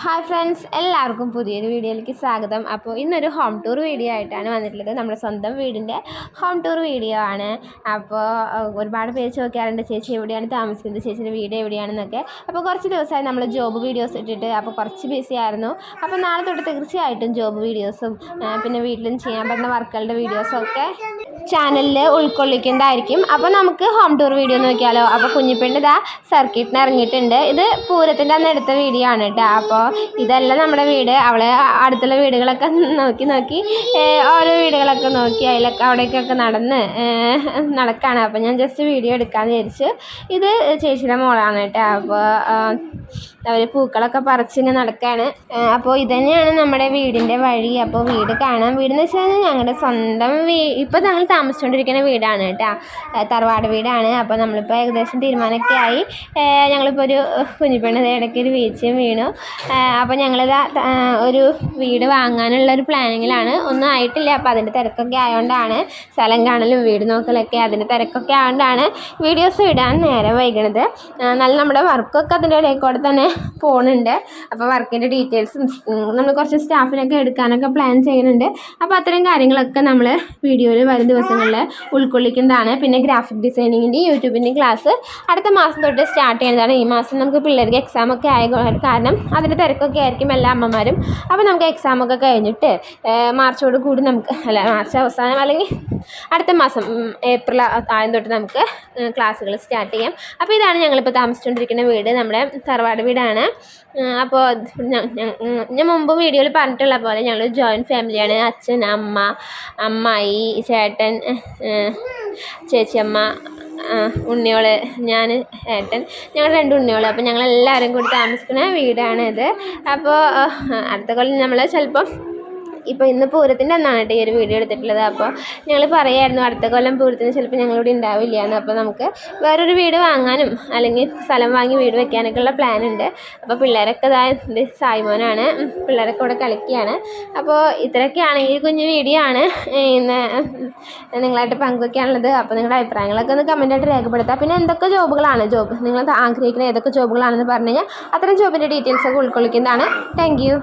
Hi friends, എല്ലാവർക്കും പുതിയൊരു വീഡിയോയിലേക്ക് സ്വാഗതം. അപ്പോൾ ഇന്നൊരു ഹോം ടൂർ വീഡിയോ ആയിട്ടാണ് വന്നിട്ടുള്ളത്. നമ്മുടെ സ്വന്തം വീടിൻ്റെ ഹോം ടൂർ വീഡിയോ ആണ്. അപ്പോൾ ഒരുപാട് പേര് ചോദിക്കാറുണ്ട്, ചേച്ചി എവിടെയാണ് താമസിക്കുന്നത്, ചേച്ചിയുടെ വീട് എവിടെയാണെന്നൊക്കെ. അപ്പോൾ കുറച്ച് ദിവസമായി നമ്മൾ ജോബ് വീഡിയോസ് ഇട്ടിട്ട് അപ്പോൾ കുറച്ച് ബിസി ആയിരുന്നു. അപ്പോൾ നാളെ തൊട്ട് തീർച്ചയായിട്ടും ജോബ് വീഡിയോസും പിന്നെ വീട്ടിലും ചെയ്യാൻ പറ്റുന്ന വർക്കുകളുടെ വീഡിയോസും ഒക്കെ ചാനലിൽ ഉൾക്കൊള്ളിക്കുന്നതായിരിക്കും. അപ്പോൾ നമുക്ക് ഹോം ടൂർ വീഡിയോ നോക്കിയാലോ. അപ്പോൾ കുഞ്ഞിപ്പെണ്ണ് ഇതാ സർക്കിട്ടിന് ഇറങ്ങിയിട്ടുണ്ട്. ഇത് പൂരത്തിൻ്റെ അന്ന് എടുത്ത വീഡിയോ ആണ് കേട്ടോ. അപ്പോൾ ഇതല്ല നമ്മുടെ വീട്. അവളെ അടുത്തുള്ള വീടുകളൊക്കെ നോക്കി ഓരോ വീടുകളൊക്കെ നോക്കി അവിടേക്കൊക്കെ നടക്കുകയാണ്. അപ്പോൾ ഞാൻ ജസ്റ്റ് വീഡിയോ എടുക്കാമെന്ന് വിചാരിച്ചു. ഇത് ചേച്ചിയുടെ മോളാണ് കേട്ടോ. അപ്പോൾ അവർ പൂക്കളൊക്കെ പറിച്ചിങ്ങനെ നടക്കുകയാണ്. അപ്പോൾ ഇതുതന്നെയാണ് നമ്മുടെ വീടിൻ്റെ വഴി. അപ്പോൾ വീട് കാണാം. വീടെന്ന് വെച്ച് കഴിഞ്ഞാൽ ഞങ്ങളുടെ സ്വന്തം ഇപ്പോൾ ഞങ്ങൾ താമസിച്ചുകൊണ്ടിരിക്കുന്ന വീടാണ് കേട്ടോ. തറവാട് വീടാണ്. അപ്പോൾ നമ്മളിപ്പോൾ ഏകദേശം തീരുമാനമൊക്കെ ആയി. ഞങ്ങളിപ്പോൾ ഒരു കുഞ്ഞിപ്പെണ്ണ് ഇടയ്ക്ക് ഒരു വീഴ്ചയും വീണു. അപ്പോൾ ഞങ്ങളിത് ഒരു വീട് വാങ്ങാനുള്ളൊരു പ്ലാനിങ്ങിലാണ്. ഒന്നും ആയിട്ടില്ല. അപ്പോൾ അതിൻ്റെ തിരക്കൊക്കെ ആയതുകൊണ്ടാണ്, സ്ഥലം കാണലും വീട് നോക്കലൊക്കെ അതിൻ്റെ തിരക്കൊക്കെ ആയതുകൊണ്ടാണ് വീഡിയോസ് ഇടാൻ നേരം വൈകണത്. നല്ല നമ്മുടെ വർക്കൊക്കെ അതിൻ്റെ ഇടയിൽ കൂടെ തന്നെ പോകുന്നുണ്ട്. അപ്പോൾ വർക്കിൻ്റെ ഡീറ്റെയിൽസും നമ്മൾ കുറച്ച് സ്റ്റാഫിനൊക്കെ എടുക്കാനൊക്കെ പ്ലാൻ ചെയ്യുന്നുണ്ട്. അപ്പോൾ അത്തരം കാര്യങ്ങളൊക്കെ നമ്മൾ വീഡിയോയിൽ വരും ദിവസങ്ങളിൽ ഉൾക്കൊള്ളിക്കുന്നതാണ്. പിന്നെ ഗ്രാഫിക് ഡിസൈനിങ്ങിൻ്റെ യൂട്യൂബിൻ്റെയും ക്ലാസ് അടുത്ത മാസം തൊട്ട് സ്റ്റാർട്ട് ചെയ്യുന്നതാണ്. ഈ മാസം നമുക്ക് പിള്ളേർക്ക് എക്സാമൊക്കെ ആയ കാരണം അതിൻ്റെ തിരക്കൊക്കെ ആയിരിക്കും എല്ലാ അമ്മമാരും. അപ്പോൾ നമുക്ക് എക്സാമൊക്കെ കഴിഞ്ഞിട്ട് മാർച്ചോട് കൂടി മാർച്ച് അവസാനം അല്ലെങ്കിൽ അടുത്ത മാസം ഏപ്രിൽ ആദ്യം തൊട്ട് നമുക്ക് ക്ലാസ്സുകൾ സ്റ്റാർട്ട് ചെയ്യാം. അപ്പോൾ ഇതാണ് ഞങ്ങളിപ്പോൾ താമസിച്ചുകൊണ്ടിരിക്കുന്ന വീട്. നമ്മുടെ തറവാട് വീടാണ്. അപ്പോൾ ഞാൻ മുമ്പ് വീഡിയോയിൽ പറഞ്ഞിട്ടുള്ള പോലെ ഞങ്ങൾ ജോയിൻറ്റ് ഫാമിലിയാണ്. അച്ഛൻ, അമ്മ, അമ്മായി, ചേട്ടൻ, ചേച്ചിയമ്മ, ഉണ്ണിയോള്, ഞാൻ, ഏട്ടൻ, ഞങ്ങൾ 2 ഉണ്ണിയോള്. അപ്പോൾ ഞങ്ങളെല്ലാവരും കൂടി താമസിക്കുന്ന വീടാണിത്. അപ്പോൾ അടുത്ത കൊല്ലം നമ്മൾ ചിലപ്പം ഇപ്പോൾ ഇന്ന് പൂരത്തിൻ്റെ അന്നാണ് കേട്ടോ ഈ ഒരു വീഡിയോ എടുത്തിട്ടുള്ളത്. അപ്പോൾ ഞങ്ങൾ പറയായിരുന്നു അടുത്ത കൊല്ലം പൂരത്തിന് ചിലപ്പോൾ ഞങ്ങളിവിടെ ഉണ്ടാവില്ല എന്ന്. അപ്പോൾ നമുക്ക് വേറൊരു വീട് വാങ്ങാനും അല്ലെങ്കിൽ സ്ഥലം വാങ്ങി വീട് വെക്കാനൊക്കെ ഉള്ള പ്ലാൻ ഉണ്ട്. അപ്പോൾ പിള്ളേരൊക്കെ ഇതായത് സായിമോനാണ്, പിള്ളേരൊക്കെ ഇവിടെ കളിക്കുകയാണ്. അപ്പോൾ ഇത്രയൊക്കെയാണ് ഈ കുഞ്ഞു വീഡിയോ ആണ് ഇന്ന് നിങ്ങളായിട്ട് പങ്കുവയ്ക്കാനുള്ളത്. അപ്പോൾ നിങ്ങളുടെ അഭിപ്രായങ്ങളൊക്കെ ഒന്ന് കമൻറ്റായിട്ട് രേഖപ്പെടുത്തുക. പിന്നെ എന്തൊക്കെ ജോബുകളാണ് നിങ്ങൾ ആഗ്രഹിക്കുന്ന ഏതൊക്കെ ജോബുകളാണെന്ന് പറഞ്ഞു കഴിഞ്ഞാൽ അത്തരം ജോബിൻ്റെ ഡീറ്റെയിൽസൊക്കെ ഉൾക്കൊള്ളിക്കുന്നതാണ്. Thank you.